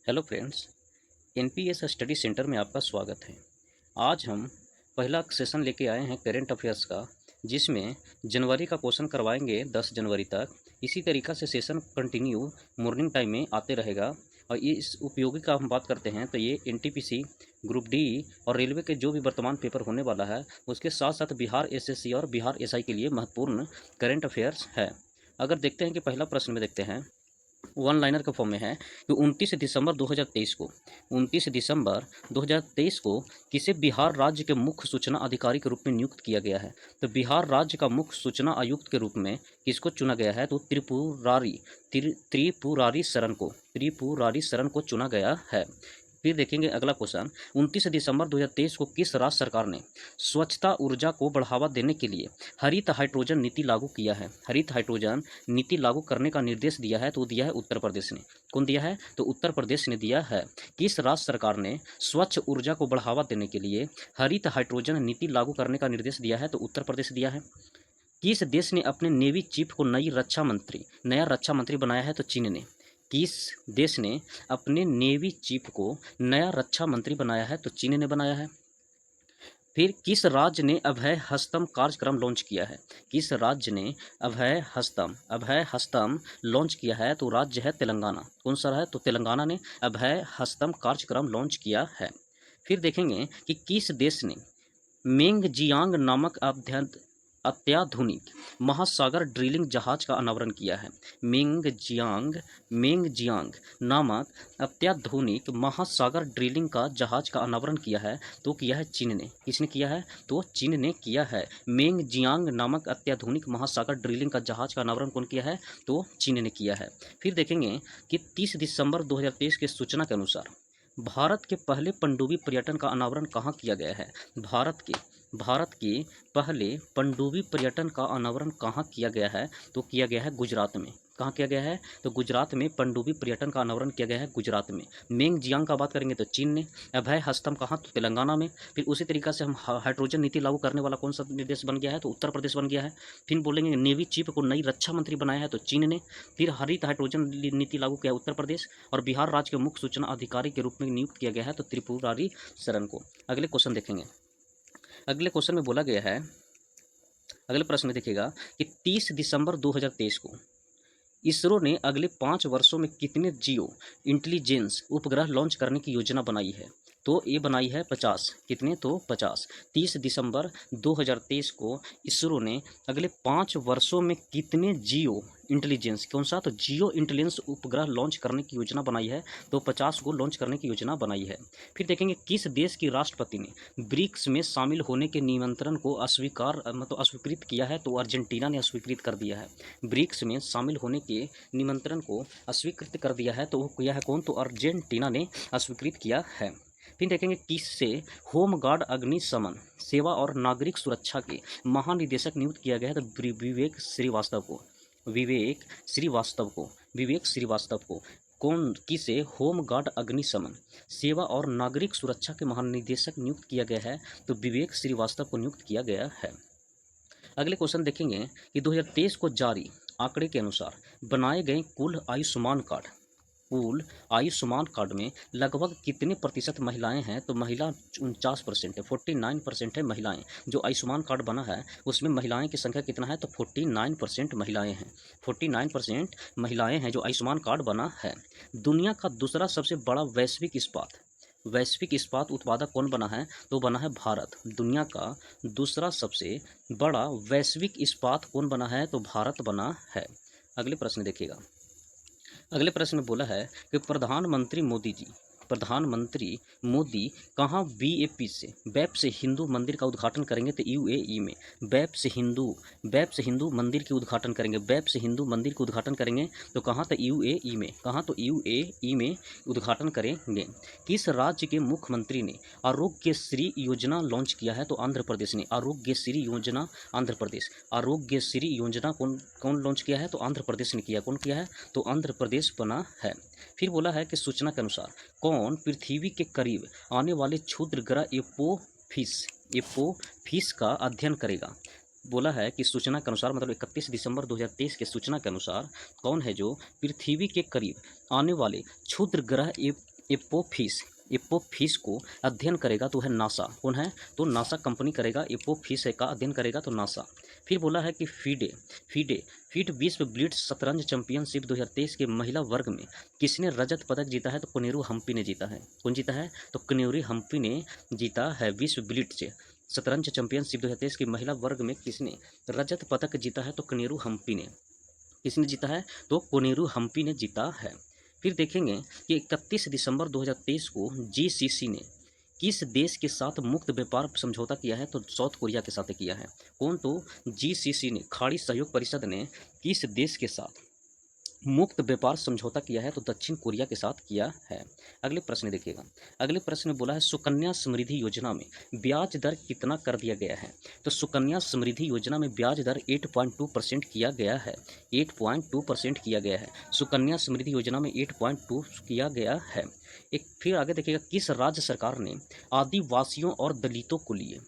Hello friends, NPS study centre में आपका स्वागत है। आज हम पहला सेशन लेके आए हैं करंट अफेयर्स का, जिसमें जनवरी का क्वेश्चन करवाएंगे 10 जनवरी तक। इसी तरीक़ा से सेशन कंटिन्यू मॉर्निंग टाइम में आते रहेगा। और ये इस उपयोगी का हम बात करते हैं तो ये एनटीपीसी, ग्रुप डी और रेलवे के जो भी वर्तमान पेपर होने वाला है उसके साथ साथ बिहार एसएससी और बिहार एसआई के लिए महत्वपूर्ण करंट अफेयर्स है। अगर देखते हैं कि पहला प्रश्न में देखते हैं, वन लाइनर के फॉर्म में है कि 29 दिसंबर 2023 को किसे बिहार राज्य के मुख्य सूचना अधिकारी के रूप में नियुक्त किया गया है। तो बिहार राज्य का मुख्य सूचना आयुक्त के रूप में किसको चुना गया है? तो त्रिपुरारी शरण को चुना गया है। फिर देखेंगे अगला क्वेश्चन, 29 दिसंबर 2023 को किस राज्य सरकार ने स्वच्छता ऊर्जा को बढ़ावा देने के लिए हरित हाइड्रोजन नीति लागू किया है? हरित हाइड्रोजन नीति लागू करने का निर्देश दिया है तो दिया है उत्तर प्रदेश ने। कौन दिया है? तो उत्तर प्रदेश ने दिया है। किस राज्य सरकार ने स्वच्छ ऊर्जा को बढ़ावा देने के लिए हरित हाइड्रोजन नीति लागू करने का निर्देश दिया है? तो उत्तर प्रदेश दिया है। किस देश ने अपने नेवी चीफ को नया रक्षा मंत्री बनाया है? तो चीन ने। किस देश ने अपने नेवी चीफ को नया रक्षा मंत्री बनाया है? तो चीन ने बनाया है। फिर किस राज्य ने अभय हस्तम कार्यक्रम लॉन्च किया है? किस राज्य ने अभय हस्तम लॉन्च किया है? तो राज्य है तेलंगाना। कौन सा है? तो तेलंगाना ने अभय हस्तम कार्यक्रम लॉन्च किया है। फिर देखेंगे कि किस देश ने मेंगजियांग नामक अत्याधुनिक महासागर ड्रिलिंग जहाज का अनावरण किया है। मेंगजियांग नामक अत्याधुनिक महासागर ड्रिलिंग का जहाज का अनावरण किया है तो किया है चीन ने। किसने किया है? तो चीन ने किया है। मेंगजियांग नामक अत्याधुनिक महासागर ड्रिलिंग का जहाज का अनावरण कौन किया है? तो चीन ने किया है। फिर देखेंगे कि 30 दिसंबर 2023 के सूचना के अनुसार भारत के पहले पनडुब्बी पर्यटन का अनावरण कहाँ किया गया है? भारत के पहले पनडुब्बी पर्यटन का अनावरण कहाँ किया गया है? तो किया गया है गुजरात में। कहाँ किया गया है? तो गुजरात में पनडुब्बी पर्यटन का अनावरण किया गया है गुजरात में। मेंगजियांग का बात करेंगे तो चीन ने। अभय हस्तम कहाँ? तो तेलंगाना में। फिर उसी तरीका से हम हाइड्रोजन नीति लागू करने वाला कौन सा देश बन गया है? तो उत्तर प्रदेश बन गया है। फिर बोलेंगे नेवी चीफ को नई रक्षा मंत्री बनाया है तो चीन ने। फिर हरित हाइड्रोजन नीति लागू किया उत्तर प्रदेश। और बिहार राज्य के मुख्य सूचना अधिकारी के रूप में नियुक्त किया गया है तो त्रिपुरारी शरण को। अगले क्वेश्चन देखेंगे। अगले क्वेश्चन में बोला गया है, अगले प्रश्न में देखिएगा कि 30 दिसंबर 2023 को इसरो ने अगले 5 वर्षों में कितने जियो इंटेलिजेंस उपग्रह लॉन्च करने की योजना बनाई है? तो ये बनाई है 50। कितने? तो 50। 30 दिसंबर 2023 को इसरो ने अगले 5 वर्षों में कितने जियो इंटेलिजेंस, कौन सा? तो जियो इंटेलिजेंस उपग्रह लॉन्च करने की योजना बनाई है तो 50 को लॉन्च करने की योजना बनाई है। फिर देखेंगे किस देश की राष्ट्रपति ने ब्रिक्स में शामिल होने के निमंत्रण को अस्वीकृत किया है? तो अर्जेंटीना ने अस्वीकृत कर दिया है। ब्रिक्स में शामिल होने के निमंत्रण को अस्वीकृत कर दिया है तो वो किया है कौन? तो अर्जेंटीना ने अस्वीकृत किया है। फिर देखेंगे किससे होमगार्ड अग्निशमन सेवा और नागरिक सुरक्षा के महानिदेशक नियुक्त किया गया है? तो विवेक श्रीवास्तव को। कौन? किसे होमगार्ड अग्निशमन सेवा और नागरिक सुरक्षा के महानिदेशक नियुक्त किया गया है? तो विवेक श्रीवास्तव को नियुक्त किया गया है। अगले क्वेश्चन देखेंगे कि 2023 को जारी आंकड़े के अनुसार बनाए गए कुल आयुष्मान कार्ड में लगभग कितने प्रतिशत महिलाएं हैं? तो महिला 49% है, 49% है महिलाएं। जो आयुष्मान कार्ड बना है उसमें महिलाएं की संख्या कितना है? तो 49% महिलाएं हैं। 49% महिलाएं हैं जो आयुष्मान कार्ड बना है। दुनिया का दूसरा सबसे बड़ा वैश्विक इस्पात उत्पादक कौन बना है? तो बना है भारत। दुनिया का दूसरा सबसे बड़ा वैश्विक इस्पात कौन बना है? तो भारत बना है। अगले प्रश्न देखिएगा। अगले प्रश्न में बोला है कि प्रधानमंत्री मोदी कहाँ वेब से हिंदू मंदिर का उद्घाटन करेंगे? तो यूएई में वेब से हिंदू मंदिर के उद्घाटन करेंगे। वेब से हिंदू मंदिर के उद्घाटन करेंगे तो कहाँ? तो यूएई में। कहाँ? तो यूएई में उद्घाटन करेंगे। किस राज्य के मुख्यमंत्री ने आरोग्यश्री योजना लॉन्च किया है? तो आंध्र प्रदेश ने। आरोग्यश्री योजना आंध्र प्रदेश। आरोग्यश्री योजना कौन लॉन्च किया है? तो आंध्र प्रदेश ने किया। कौन किया है? तो आंध्र प्रदेश बना है। फिर बोला है कि सूचना के अनुसार कौन पृथ्वी के करीब आने वाले क्षुद्र ग्रह एपोफिस का अध्ययन करेगा? बोला है कि सूचना के अनुसार, मतलब 31 दिसंबर 2023 के सूचना के अनुसार कौन है जो पृथ्वी के करीब आने वाले क्षुद्र ग्रह एपोफिस, एपोफिस को अध्ययन करेगा तो है नासा। कौन है? तो नासा कंपनी करेगा, एपोफिस का अध्ययन करेगा तो नासा। फिर बोला है कि फीडे, फीडे फीड विश्व ब्लिट्ज शतरंज चैंपियनशिप 2023 के महिला वर्ग में किसने रजत पदक जीता है? तो कोनेरू हम्पी ने जीता है। कौन जीता है? तो कोनेरू हम्पी ने जीता है विश्व ब्लिट्ज शतरंज चैंपियनशिप 2023 की महिला वर्ग में किसने रजत पदक जीता है? तो कोनेरू हम्पी ने। किसने जीता है? तो कोनेरू हम्पी ने जीता है। फिर देखेंगे कि 31 दिसंबर 2023 को जीसीसी ने किस देश के साथ मुक्त व्यापार समझौता किया है? तो साउथ कोरिया के साथ किया है। कौन? तो जीसीसी ने, खाड़ी सहयोग परिषद ने किस देश के साथ मुक्त व्यापार समझौता किया है? तो दक्षिण कोरिया के साथ किया है। अगले प्रश्न देखिएगा। अगले प्रश्न में बोला है सुकन्या समृद्धि योजना में ब्याज दर कितना कर दिया गया है? तो सुकन्या समृद्धि योजना में ब्याज दर 8.2% किया गया है। 8.2% किया गया है। सुकन्या समृद्धि योजना में 8.2 किया गया है। एक फिर आगे देखिएगा, किस राज्य सरकार ने आदिवासियों और दलितों को लिए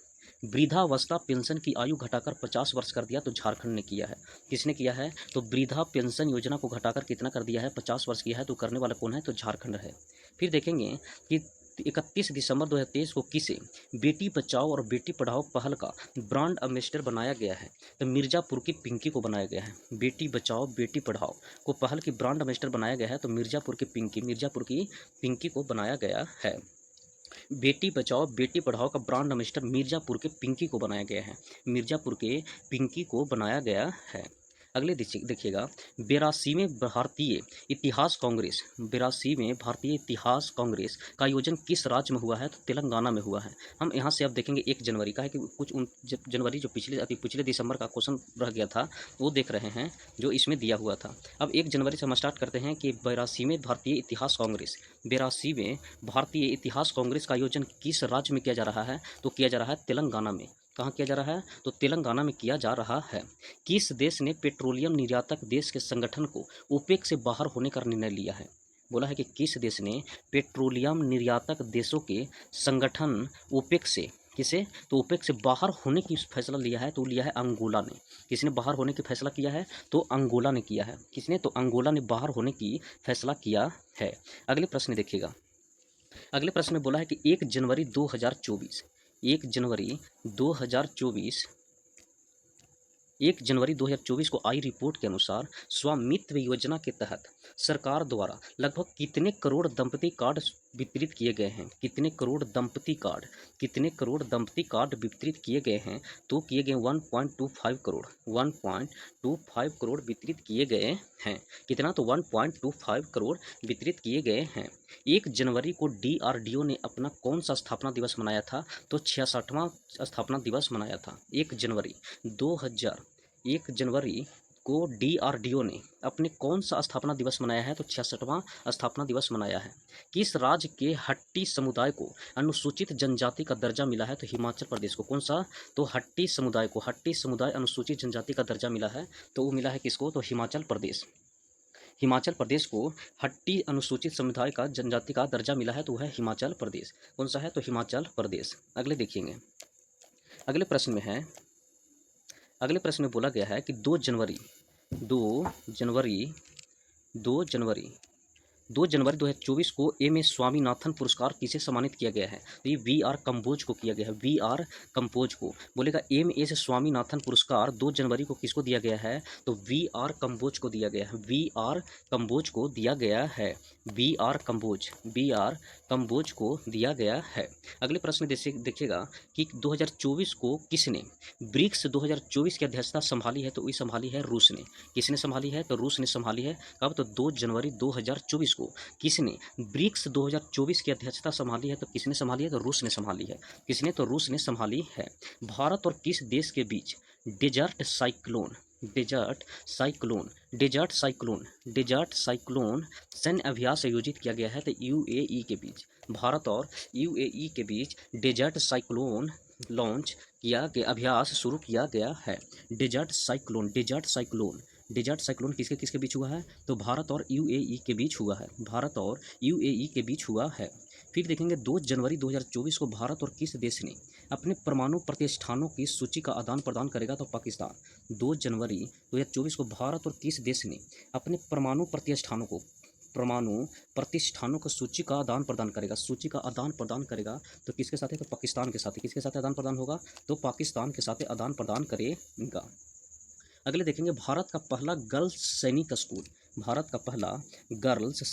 वृद्धावस्था पेंशन की आयु घटाकर 50 वर्ष कर दिया? तो झारखंड ने किया है। किसने किया है? तो वृद्धा पेंशन योजना को घटाकर कितना कर दिया है? 50 वर्ष किया है। तो करने वाला कौन है? तो झारखंड है। फिर देखेंगे कि 31 दिसंबर 2023 को किसे बेटी बचाओ और बेटी पढ़ाओ पहल का ब्रांड एम्बेसडर बनाया गया है? तो मिर्ज़ापुर की पिंकी को बनाया गया है। बेटी बचाओ बेटी पढ़ाओ को पहल की ब्रांड एम्बेसडर बनाया गया है। तो मिर्ज़ापुर की पिंकी को बनाया गया है। बेटी बचाओ बेटी पढ़ाओ का ब्रांड एम्बेसडर मिर्ज़ापुर के पिंकी को बनाया गया है। मिर्ज़ापुर के पिंकी को बनाया गया है। अगले देखिएगा, 82वें भारतीय इतिहास कांग्रेस, 82वें भारतीय इतिहास कांग्रेस का आयोजन किस राज्य में हुआ है? तो तेलंगाना में हुआ है। हम यहाँ से अब देखेंगे 1 जनवरी का है कि कुछ जनवरी जो पिछले दिसंबर का क्वेश्चन रह गया था वो देख रहे हैं जो इसमें दिया हुआ था। अब 1 जनवरी से हम स्टार्ट करते हैं कि 82वें भारतीय इतिहास कांग्रेस, 82वें भारतीय इतिहास कांग्रेस का आयोजन किस राज्य में किया जा रहा है? तो किया जा रहा है तेलंगाना में। कहाँ किया जा रहा है? तो तेलंगाना में किया जा रहा है। किस देश ने पेट्रोलियम निर्यातक देश के संगठन को ओपेक से बाहर होने का निर्णय लिया है? बोला है कि किस देश ने पेट्रोलियम निर्यातक देशों के संगठन ओपेक से, किसे? तो ओपेक से बाहर होने की फैसला लिया है? तो लिया है अंगोला ने। किसने बाहर होने की फैसला किया है? तो अंगोला ने किया है। किसने? तो अंगोला ने बाहर होने की फैसला किया है। अगले प्रश्न देखिएगा। अगले प्रश्न में बोला है कि 1 जनवरी 2024, 1 जनवरी 2024 1 जनवरी 2024 को आई रिपोर्ट के अनुसार स्वामित्व योजना के तहत सरकार द्वारा लगभग कितने करोड़ दंपति कार्ड वितरित किए गए हैं? कितने करोड़ दंपति कार्ड, कितने करोड़ दंपति कार्ड वितरित किए गए हैं? तो किए गए 1.25 करोड़, 1.25 करोड़ वितरित किए गए हैं। कितना? तो 1.25 करोड़ वितरित किए गए हैं। 1 जनवरी को DRDO ने अपना कौन सा स्थापना दिवस मनाया था? तो 66वां स्थापना दिवस मनाया था। 1 जनवरी 1 जनवरी को DRDO ने अपने कौन सा स्थापना दिवस मनाया है? तो 66वां स्थापना दिवस मनाया है। किस राज्य के हट्टी समुदाय को अनुसूचित जनजाति का दर्जा मिला है? तो हिमाचल प्रदेश को। कौन सा? तो हट्टी समुदाय अनुसूचित जनजाति का दर्जा मिला है। तो वो मिला है किसको? तो हिमाचल प्रदेश। हिमाचल प्रदेश को हट्टी अनुसूचित समुदाय का जनजाति का दर्जा मिला है। तो वह है हिमाचल प्रदेश। कौन सा है? तो हिमाचल प्रदेश। अगले देखिएंगे। अगले प्रश्न में है, अगले प्रश्न में बोला गया है कि 2 जनवरी 2024 को एम ए स्वामीनाथन पुरस्कार किसे सम्मानित किया गया है? तो ये VR कंबोज को किया गया है। VR कंबोज को बोलेगा एम ए स्वामीनाथन पुरस्कार 2 जनवरी को किसको दिया गया है? तो VR कंबोज को दिया गया है। VR कंबोज को दिया गया है। VR कंबोज को दिया गया है। अगले प्रश्न देखिएगा कि 2024 को किसने ब्रिक्स 2024 की अध्यक्षता संभाली है? तो ये संभाली है रूस ने। किसने संभाली है? तो रूस ने संभाली है। कब? तो 2 जनवरी 2024 को किसने ब्रिक्स 2024 की अध्यक्षता संभाली है? तो किसने संभाली है? तो रूस ने संभाली है। किसने? तो रूस ने संभाली है। भारत और किस देश के बीच डेजर्ट साइक्लोन सैन्य अभ्यास आयोजित किया गया है? तो UAE के बीच, भारत और UAE के बीच डेजर्ट साइक्लोन लॉन्च किया गया, अभ्यास शुरू किया गया है। डेजर्ट साइक्लोन किसके किसके बीच हुआ है? तो भारत और UAE के बीच हुआ है। भारत और UAE के बीच हुआ है। फिर देखेंगे 2 जनवरी 2024 को भारत और किस देश ने अपने परमाणु प्रतिष्ठानों की सूची का आदान प्रदान करेगा? तो पाकिस्तान। 2 जनवरी 2024 को भारत और किस देश ने अपने परमाणु प्रतिष्ठानों को परमाणु प्रतिष्ठानों की सूची का आदान प्रदान करेगा, सूची का आदान प्रदान करेगा तो किसके साथ है, तो पाकिस्तान के साथ है। किसके साथ आदान प्रदान होगा, तो पाकिस्तान के साथ आदान प्रदान करेगा। अगले देखेंगे भारत का पहला गर्ल्स सैनिक स्कूल, भारत का पहला गर्ल्स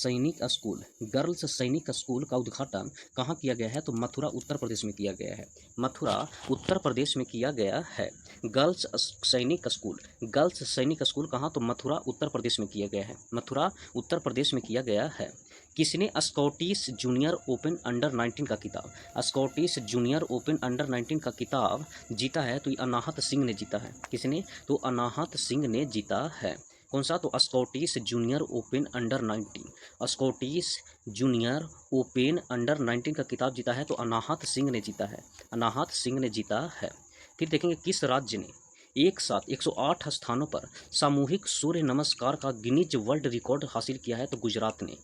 सैनिक स्कूल का उद्घाटन कहाँ किया गया है, तो मथुरा उत्तर प्रदेश में किया गया है। मथुरा उत्तर प्रदेश में किया गया है। गर्ल्स सैनिक स्कूल कहाँ, तो मथुरा उत्तर प्रदेश में किया गया है। मथुरा उत्तर प्रदेश में किया गया है। किसने स्कॉटिश जूनियर ओपन अंडर 19 का खिताब, स्कॉटिश जूनियर ओपन अंडर 19 का खिताब जीता है, तो ये अनाहत सिंह ने जीता है। किसने, तो अनाहत सिंह ने जीता है। कौन सा, तो Scottish junior open under 19, Scottish junior open under 19 का खिताब जीता है, तो अनाहत सिंह ने जीता है, अनाहत सिंह ने जीता है। फिर देखेंगे किस राज्य ने एक साथ 108 स्थानों पर सामूहिक सूर्य नमस्कार का गिनीज वर्ल्ड रिकॉर्ड हासिल किया है, तो गुजरात ने।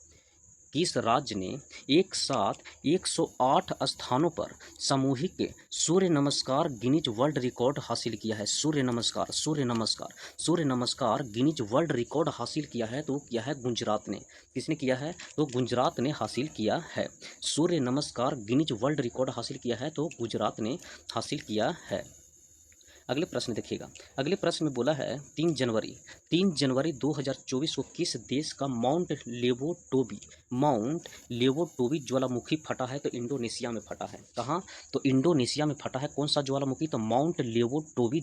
किस राज्य ने एक साथ 108 स्थानों पर सामूहिक सूर्य नमस्कार गिनीज वर्ल्ड रिकॉर्ड हासिल किया है, सूर्य नमस्कार गिनीज वर्ल्ड रिकॉर्ड हासिल किया है, तो किया है गुजरात ने। किसने किया है, तो गुजरात ने हासिल किया है। सूर्य नमस्कार गिनीज वर्ल्ड रिकॉर्ड हासिल किया है, तो गुजरात ने हासिल किया है। अगले प्रश्न देखिएगा, अगले प्रश्न में बोला है 3 जनवरी 2024 को किस देश का माउंट लेवोटोबी ज्वालामुखी फटा है, तो इंडोनेशिया में फटा है। कहाँ, तो इंडोनेशिया में फटा है। कौन सा ज्वालामुखी, तो माउंट लेवोटोबी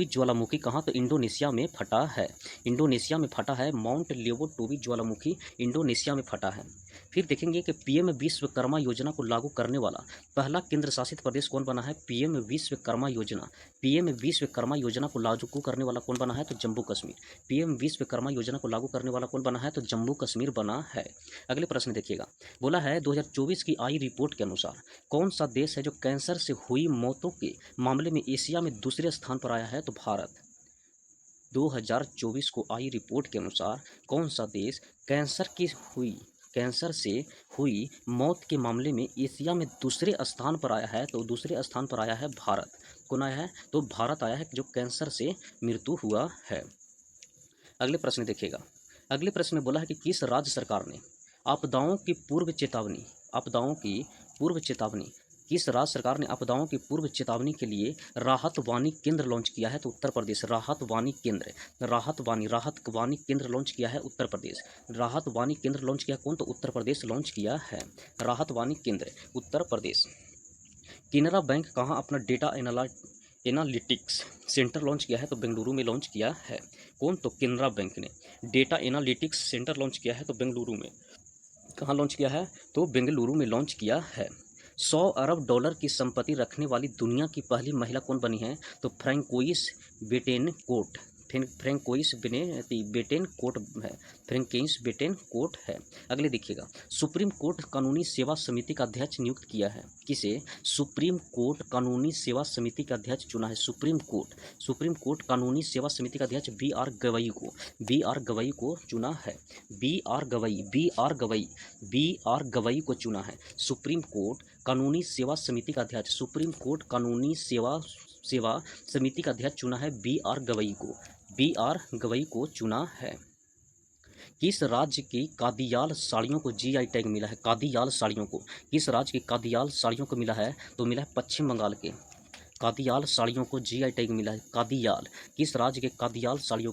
ज्वालामुखी कहाँ, तो इंडोनेशिया में फटा है। इंडोनेशिया में फटा है, माउंट लेवोटोबी ज्वालामुखी इंडोनेशिया में फटा है। फिर देखेंगे कि पीएम विश्वकर्मा योजना को लागू करने वाला पहला केंद्र शासित प्रदेश कौन बना है, पीएम विश्वकर्मा योजना को लागू करने वाला कौन बना है, तो जम्मू कश्मीर। पीएम विश्वकर्मा योजना को लागू करने वाला कौन बना है, तो जम्मू कश्मीर बना है। अगले प्रश्न देखिएगा, बोला है 2024 की आई रिपोर्ट के अनुसार कौन सा देश है जो कैंसर से हुई मौतों के मामले में एशिया में दूसरे स्थान पर आया है, तो भारत। 2024 को आई रिपोर्ट के अनुसार कौन सा देश कैंसर से हुई मौत के मामले में एशिया में दूसरे स्थान पर आया है, तो दूसरे स्थान पर आया है भारत। कौन आया है, तो भारत आया है जो कैंसर से मृत्यु हुआ है। अगले प्रश्न देखिएगा, अगले प्रश्न में बोला है कि किस राज्य सरकार ने आपदाओं की पूर्व चेतावनी किस राज्य सरकार ने आपदाओं की पूर्व चेतावनी के लिए राहत वाणी केंद्र लॉन्च किया है, तो उत्तर प्रदेश। राहत वाणी केंद्र लॉन्च किया है उत्तर प्रदेश। राहत वाणी केंद्र लॉन्च किया कौन, तो उत्तर प्रदेश लॉन्च किया है राहत वाणी केंद्र, उत्तर प्रदेश। केनरा बैंक कहाँ अपना डेटा एनालिटिक्स सेंटर लॉन्च किया है, तो बेंगलुरु में लॉन्च किया है। कौन, तो केनरा बैंक ने डेटा एनालिटिक्स सेंटर लॉन्च किया है, तो बेंगलुरु में। कहाँ लॉन्च किया है, तो बेंगलुरु में लॉन्च किया है। 100 अरब डॉलर की संपत्ति रखने वाली दुनिया की पहली महिला कौन बनी है, तो फ्रैंकोइस बेटेनकोट है। अगले देखिएगा, सुप्रीम कोर्ट कानूनी सेवा समिति का अध्यक्ष नियुक्त किया है। किसे, सुप्रीम कोर्ट कानूनी सेवा समिति का अध्यक्ष चुना है। सुप्रीम कोर्ट कानूनी सेवा समिति का अध्यक्ष बी आर गवई को चुना है। बी आर गवई को चुना है। सुप्रीम कोर्ट कानूनी सेवा समिति का अध्यक्ष, सुप्रीम कोर्ट कानूनी सेवा समिति का अध्यक्ष चुना है बी आर गवई को चुना है। किस राज्य की कादियाल साड़ियों को जीआई टैग मिला है, कादियाल साड़ियों को, किस राज्य की कादियाल साड़ियों को मिला है, तो मिला है पश्चिम बंगाल के। कादियाल साड़ियों को जीआई टैग मिला है। कादियाल, किस राज्य के कादियाल साड़ियों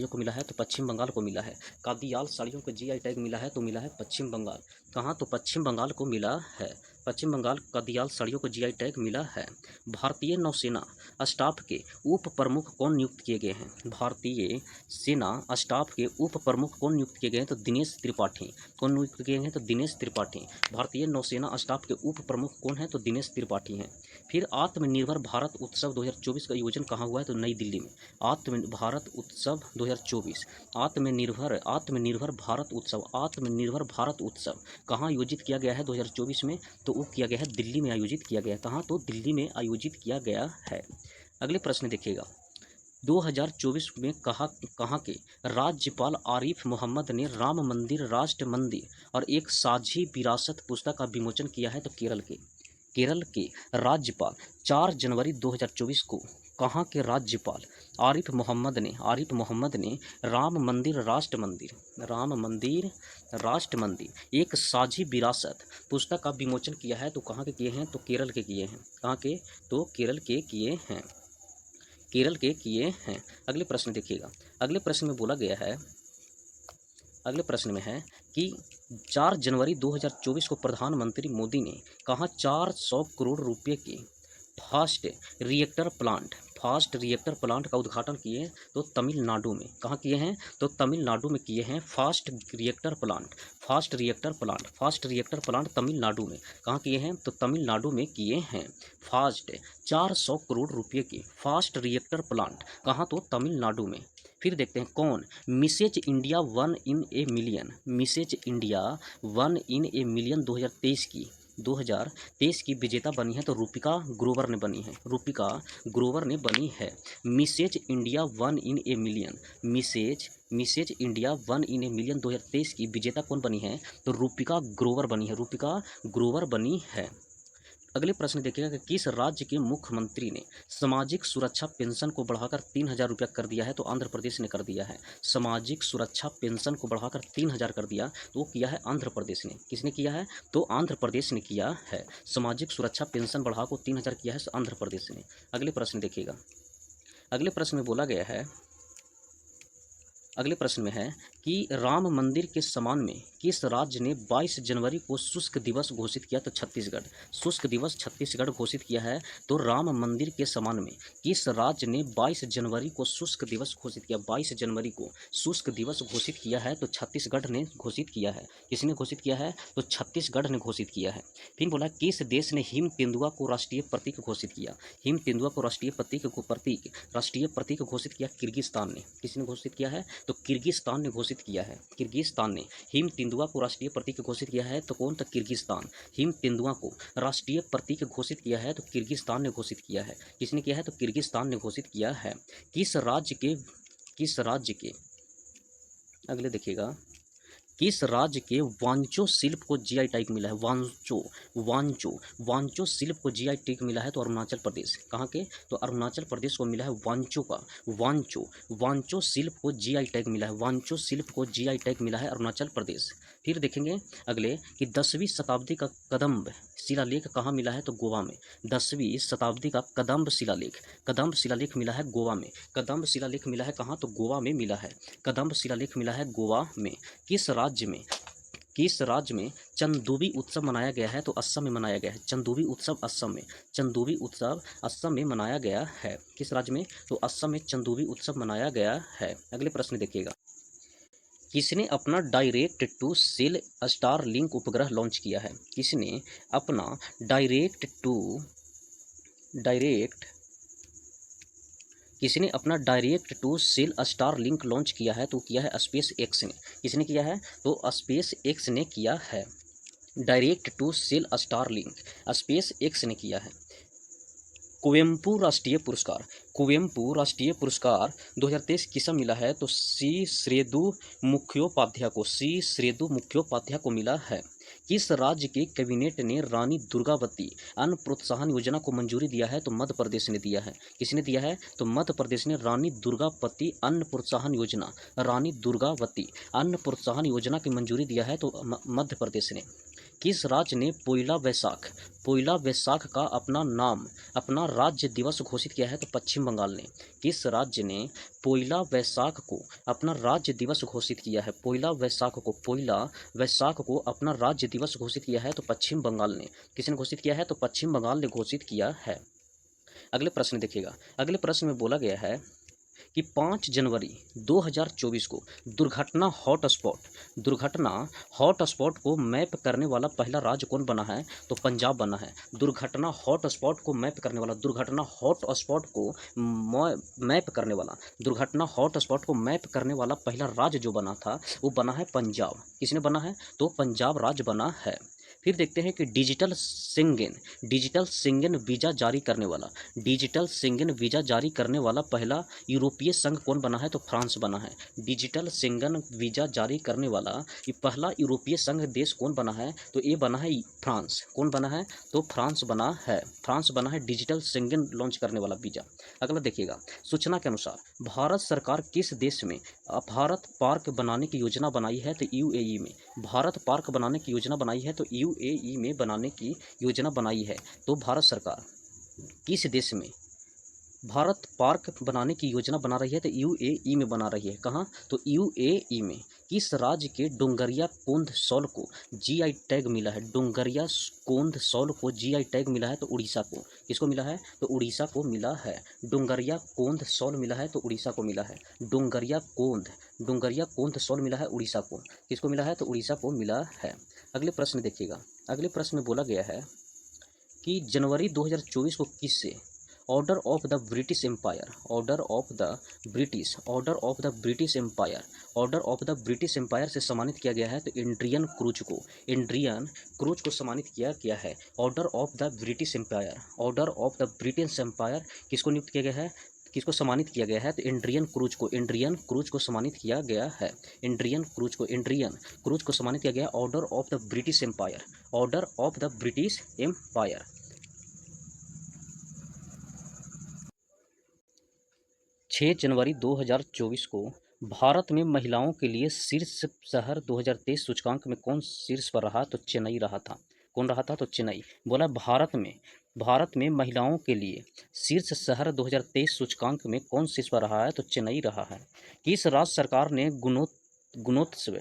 को मिला है, तो पश्चिम बंगाल को मिला है। कादियाल साड़ियों को जीआई टैग मिला है, तो मिला है पश्चिम बंगाल। कहाँ, तो पश्चिम बंगाल को मिला है। पश्चिम बंगाल कादियाल साड़ियों को जीआई टैग मिला है। भारतीय नौसेना स्टाफ के उप प्रमुख कौन नियुक्त किए गए हैं, भारतीय सेना स्टाफ के उप प्रमुख कौन नियुक्त किए गए हैं, तो दिनेश त्रिपाठी। कौन नियुक्त किए हैं, तो दिनेश त्रिपाठी। भारतीय नौसेना स्टाफ के उप प्रमुख कौन है, तो दिनेश त्रिपाठी हैं। फिर आत्मनिर्भर भारत उत्सव 2024 का आयोजन कहाँ हुआ है, तो नई दिल्ली में। भारत उत्सव 2024 आत्मनिर्भर भारत उत्सव कहाँ आयोजित किया गया है 2024 में, तो वो किया गया है दिल्ली में आयोजित किया गया है। कहाँ, तो दिल्ली में आयोजित किया गया है। अगले प्रश्न देखिएगा, 2024 में कहाँ के राज्यपाल आरिफ मोहम्मद ने राम मंदिर, राष्ट्र मंदिर और एक साझी विरासत पुस्तक का विमोचन किया है, तो केरल के राज्यपाल 4 जनवरी 2024 को कहाँ के राज्यपाल? आरिफ मोहम्मद ने राम मंदिर राष्ट्र मंदिर एक साझी विरासत पुस्तक का विमोचन किया है। तो कहाँ के किए हैं? तो केरल के किए हैं। कहाँ के? तो केरल के किए हैं। केरल के किए हैं। अगले प्रश्न देखिएगा। अगले प्रश्न में बोला गया है, अगले प्रश्न में है कि 4 जनवरी 2024 को प्रधानमंत्री मोदी ने कहाँ 400 करोड़ रुपए के फास्ट रिएक्टर प्लांट का उद्घाटन किए? तो तमिलनाडु में। कहाँ किए हैं? तो तमिलनाडु में किए हैं फास्ट रिएक्टर प्लांट तमिलनाडु में। कहाँ किए हैं? तो तमिलनाडु में किए हैं। फास्ट 400 करोड़ रुपए की फास्ट रिएक्टर प्लांट कहाँ? तो तमिलनाडु में। फिर देखते हैं कौन Mrs India 1 in a million 2023 की विजेता बनी है। तो रूपिका ग्रोवर ने बनी है। Mrs India 1 in a million Mrs India 1 in a million 2023 की विजेता कौन बनी है? तो रूपिका ग्रोवर बनी है। अगले प्रश्न देखिएगा कि किस राज्य के मुख्यमंत्री ने सामाजिक सुरक्षा पेंशन को बढ़ाकर 3,000 रुपया कर दिया है? तो आंध्र प्रदेश ने कर दिया है। सामाजिक सुरक्षा पेंशन को बढ़ाकर 3,000 कर दिया, तो किया है आंध्र प्रदेश ने। किसने किया है? तो आंध्र प्रदेश ने किया है। सामाजिक सुरक्षा पेंशन बढ़ा को 3,000 किया है आंध्र प्रदेश ने। अगले प्रश्न देखिएगा। अगले प्रश्न में बोला गया है, अगले प्रश्न में है कि राम मंदिर के सम्मान में किस राज्य ने 22 जनवरी को शुष्क दिवस घोषित किया? तो छत्तीसगढ़। शुष्क दिवस छत्तीसगढ़ घोषित किया है। तो राम मंदिर के सम्मान में किस राज्य ने 22 जनवरी को शुष्क दिवस घोषित किया? 22 जनवरी को शुष्क दिवस घोषित किया है। तो छत्तीसगढ़ ने घोषित किया है। किसने घोषित किया है? तो छत्तीसगढ़ ने घोषित किया है। फिर बोला किस देश ने हिम तेंदुआ को राष्ट्रीय प्रतीक घोषित किया? हिम तेंदुआ को राष्ट्रीय प्रतीक घोषित किया किर्गिस्तान ने। किसने घोषित किया है? तो किर्गिस्तान ने घोषित किया है। किर्गिस्तान ने हिम तेंदुआ को राष्ट्रीय प्रतीक घोषित किया है। तो कौन? तो किर्गिस्तान। हिम तेंदुआ को राष्ट्रीय प्रतीक घोषित किया है। तो किर्गिस्तान ने घोषित किया है। किसने किया है? तो किर्गिस्तान ने घोषित किया है। किस राज्य के अगले देखिएगा, किस राज्य के वांचो शिल्प को जीआई टैग मिला है? वांचो शिल्प को जीआई टैग मिला है। तो अरुणाचल प्रदेश। कहाँ के? तो अरुणाचल प्रदेश को मिला है वांचो शिल्प को जीआई टैग मिला है। वांचो शिल्प को जीआई टैग मिला है अरुणाचल प्रदेश। फिर देखेंगे अगले कि 10वीं शताब्दी का कदम्ब शिलालेख कहाँ मिला है? तो गोवा में। 10वीं शताब्दी का कदम्ब शिलालेख मिला है गोवा में। कदम्ब शिलालेख मिला है कहाँ? तो गोवा में मिला है। कदम्ब शिलालेख मिला है गोवा में। किस राज्य में चंदूबी उत्सव मनाया गया है? तो असम में मनाया गया है। चंदूबी उत्सव असम में मनाया गया है। किस राज्य में? तो असम में चंदूबी उत्सव मनाया गया है। अगले प्रश्न देखिएगा, किसने अपना डायरेक्ट टू सेल स्टारलिंक उपग्रह लॉन्च किया है? किसने अपना direct to cell Starlink launch किया है? तो किया है स्पेस एक्स ने। किसने किया है? तो स्पेस एक्स ने किया है। Direct to cell Starlink SpaceX ने किया है। कुवेम्पू राष्ट्रीय पुरस्कार 2023 किसे मिला है? तो सी श्रेदु मुखोपाध्याय को मिला है। किस राज्य के कैबिनेट ने रानी दुर्गावती अन्न प्रोत्साहन योजना को मंजूरी दिया है? तो मध्य प्रदेश ने दिया है। किसने दिया है? तो मध्य प्रदेश ने रानी दुर्गावती अन्न प्रोत्साहन योजना की मंजूरी दिया है। तो मध्य प्रदेश ने। किस राज्य ने पोइला वैसाख का अपना राज्य दिवस घोषित किया है? तो पश्चिम बंगाल ने। किस राज्य ने पोइला वैसाख को अपना राज्य दिवस घोषित किया है? पोइला वैसाख को अपना राज्य दिवस घोषित किया है। तो पश्चिम बंगाल ने। किसने घोषित किया है? तो पश्चिम बंगाल ने घोषित किया है। अगले प्रश्न देखिएगा। अगले प्रश्न में बोला गया है कि 5 जनवरी 2024 को दुर्घटना हॉटस्पॉट को मैप करने वाला पहला राज्य कौन बना है? तो पंजाब बना है। दुर्घटना हॉटस्पॉट को मैप करने वाला पहला राज्य जो बना था वो बना है पंजाब। किसने बना है? तो पंजाब राज्य बना है। फिर देखते हैं कि डिजिटल शेंगेन वीज़ा जारी करने वाला, डिजिटल शेंगेन वीज़ा जारी करने वाला पहला यूरोपीय संघ कौन बना है? तो फ्रांस बना है। डिजिटल शेंगेन वीज़ा जारी करने वाला ये पहला यूरोपीय संघ देश कौन बना है? तो ये बना है फ्रांस। कौन बना है? तो फ्रांस बना है। फ्रांस बना है डिजिटल शेंगेन लॉन्च करने वाला वीज़ा। अगला देखिएगा, सूचना के अनुसार भारत सरकार किस देश में भारत पार्क बनाने की योजना बनाई है? तो यूएई में। भारत पार्क बनाने की योजना बनाई है तो यूएई में बनाने की योजना बनाई है। तो भारत सरकार किस देश में भारत पार्क बनाने की योजना बना रही है? तो यूएई में बना रही है। कहाँ? तो यूएई में। किस राज्य के डोंगरिया कोंद सॉल को जीआई टैग मिला है? डोंगरिया कोंद सॉल को जीआई टैग मिला है तो उड़ीसा को। किसको मिला है? तो उड़ीसा को मिला है। डोंगरिया कोंद सॉल मिला है तो उड़ीसा को मिला है। डोंगरिया कोंद सॉल मिला है उड़ीसा को। किसको मिला है? तो उड़ीसा को मिला है। अगले प्रश्न देखिएगा, अगले प्रश्न में बोला गया है कि जनवरी 2024 को किससे order of the British Empire से सम्मानित किया गया है? तो एड्रियन क्रूज को सम्मानित किया गया है। Order of the British Empire किसको नियुक्त किया गया है? किसको सम्मानित किया गया है? तो एड्रियन क्रूज को सम्मानित किया गया है। एड्रियन क्रूज को सम्मानित किया गया। Order of the British Empire. 6 जनवरी 2024 को भारत में महिलाओं के लिए शीर्ष शहर 2023 सूचकांक में कौन शीर्ष पर रहा? तो चेन्नई रहा था। कौन रहा था? तो चेन्नई। बोला भारत में महिलाओं के लिए शीर्ष शहर 2023 सूचकांक में कौन शीर्ष पर रहा है? तो चेन्नई रहा है। किस राज्य सरकार ने गुणोत्सव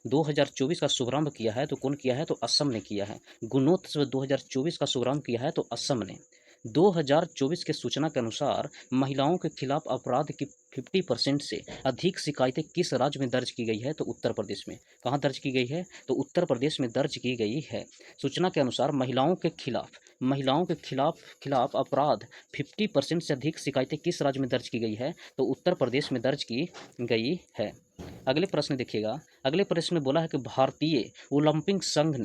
2024 का शुभारंभ किया है? तो कौन किया है? तो असम ने किया है। गुणोत्सव 2024 का शुभारंभ किया है तो असम ने। 2024 के सूचना के अनुसार महिलाओं के खिलाफ अपराध की 50% से अधिक शिकायतें किस राज्य में दर्ज की गई है? तो उत्तर प्रदेश में। कहाँ दर्ज की गई है? तो उत्तर प्रदेश में दर्ज की गई है। सूचना के अनुसार महिलाओं के खिलाफ अपराध 50% से अधिक शिकायतें किस राज्य में दर्ज की गई है? तो उत्तर प्रदेश में दर्ज की गई है। अगले प्रश्न देखिएगा, अगले प्रश्न में बोला है कि भारतीय ओलंपिक संघ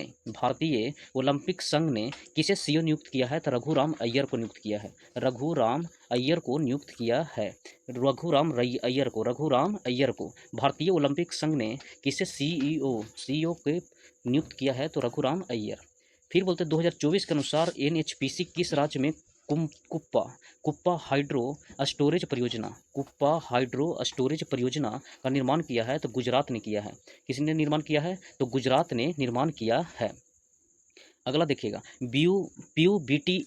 ने किसे सीईओ नियुक्त किया है? तो रघुराम अय्यर को नियुक्त किया है। रघुराम अय्यर को भारतीय ओलंपिक संघ ने किसे सीईओ के नियुक्त किया है? तो रघुराम अय्यर। फिर बोलते 2024 के अनुसार एनएचपीसी किस राज्य में कुप्पा हाइड्रो स्टोरेज परियोजना का निर्माण किया है? तो गुजरात ने किया है। किसने निर्माण किया है? तो गुजरात ने निर्माण किया है। अगला देखिएगा, पीयूबीटी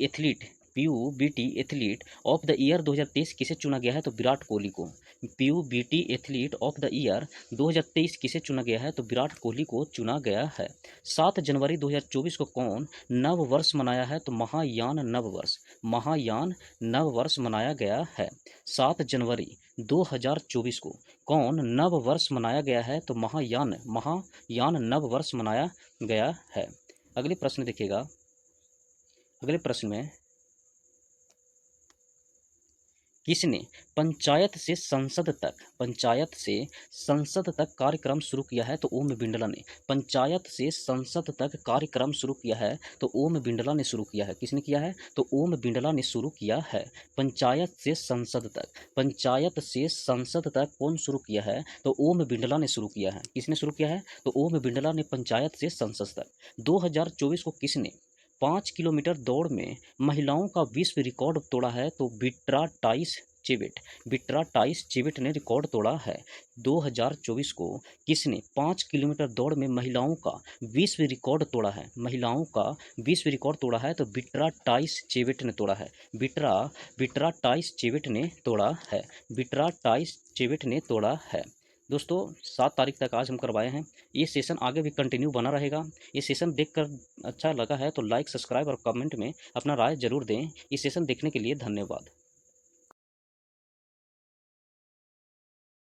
एथलीट ऑफ द ईयर 2023 किसे चुना गया है? तो विराट कोहली को। पीयूबीटी एथलीट ऑफ द ईयर 2023 किसे चुना गया है? तो विराट कोहली को चुना गया है। 7 जनवरी 2024 को कौन नव वर्ष मनाया है? तो महायान नव वर्ष मनाया गया है। 7 जनवरी 2024 को कौन नव वर्ष मनाया गया है? तो महायान नव वर्ष मनाया गया है। अगले प्रश्न देखिएगा, अगले प्रश्न में किसने पंचायत से संसद तक कार्यक्रम शुरू किया है? तो ओम बिरला ने। पंचायत से संसद तक कार्यक्रम शुरू किया है तो ओम बिरला ने शुरू किया है। किसने किया है? तो ओम बिरला ने शुरू किया है। पंचायत से संसद तक कौन शुरू किया है? तो ओम बिरला ने शुरू किया है। किसने शुरू किया है? तो ओम बिरला ने पंचायत से संसद तक। 2024 को किसने 5 किलोमीटर दौड़ में महिलाओं का विश्व रिकॉर्ड तोड़ा है? तो बिट्रा टाइस चिवेट ने रिकॉर्ड तोड़ा है। 2024 को किसने 5 किलोमीटर दौड़ में महिलाओं का विश्व रिकॉर्ड तोड़ा है? तो बिट्रा टाइस चिवेट ने तोड़ा है। बिट्रा टाइस चिवेट ने तोड़ा है। दोस्तों 7 तारीख तक आज हम करवाए हैं। ये सेशन आगे भी कंटिन्यू बना रहेगा। ये सेशन देखकर अच्छा लगा है तो लाइक, सब्सक्राइब और कमेंट में अपना राय जरूर दें। इस सेशन देखने के लिए धन्यवाद।